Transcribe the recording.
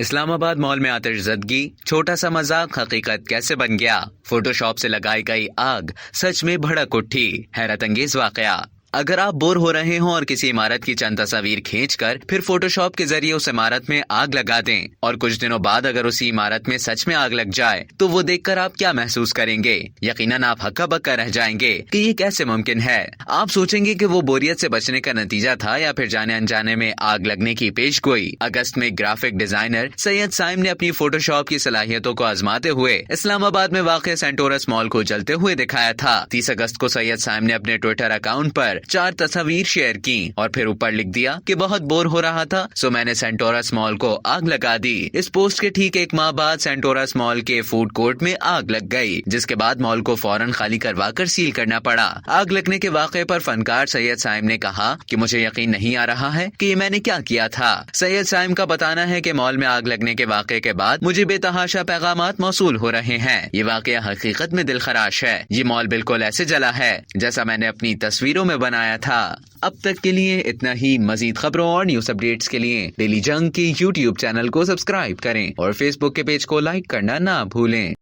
اسلام آباد مال میں آتش زدگی، چھوٹا سا مذاق حقیقت کیسے بن گیا؟ فوٹو شاپ سے لگائی گئی آگ سچ میں بھڑک اٹھی۔ حیرت انگیز واقعہ۔ اگر آپ بور ہو رہے ہوں اور کسی عمارت کی چند تصاویر کھینچ کر پھر فوٹو شاپ کے ذریعے اس عمارت میں آگ لگا دیں اور کچھ دنوں بعد اگر اسی عمارت میں سچ میں آگ لگ جائے تو وہ دیکھ کر آپ کیا محسوس کریں گے؟ یقیناً آپ ہکا بکا رہ جائیں گے کہ یہ کیسے ممکن ہے۔ آپ سوچیں گے کہ وہ بوریت سے بچنے کا نتیجہ تھا یا پھر جانے انجانے میں آگ لگنے کی پیش گوئی۔ اگست میں گرافک ڈیزائنر سید سائم نے اپنی فوٹو شاپ کی صلاحیتوں کو آزماتے ہوئے اسلام آباد میں واقع سینٹورس مال کو جلتے ہوئے دکھایا تھا۔ 30 اگست کو سید سائم نے اپنے ٹویٹر اکاؤنٹ پر 4 تصاویر شیئر کی اور پھر اوپر لکھ دیا کہ بہت بور ہو رہا تھا سو میں نے سینٹورس مال کو آگ لگا دی۔ اس پوسٹ کے ٹھیک ایک ماہ بعد سینٹورس مال کے فوڈ کورٹ میں آگ لگ گئی، جس کے بعد مال کو فوراً خالی کروا کر سیل کرنا پڑا۔ آگ لگنے کے واقعے پر فنکار سید سائم نے کہا کہ مجھے یقین نہیں آ رہا ہے کہ یہ میں نے کیا کیا تھا۔ سید سائم کا بتانا ہے کہ مال میں آگ لگنے کے واقعے کے بعد مجھے بے تحاشا پیغامات موصول ہو رہے ہیں۔ یہ واقعہ حقیقت میں دل خراش ہے۔ یہ مال بالکل ایسے جلا ہے جیسا میں نے اپنی تصویروں میں بنایا تھا۔ اب تک کے لیے اتنا ہی۔ مزید خبروں اور نیوز اپڈیٹس کے لیے ڈیلی جنگ کی YouTube چینل کو سبسکرائب کریں اور فیس بک کے پیج کو لائک کرنا نہ بھولیں۔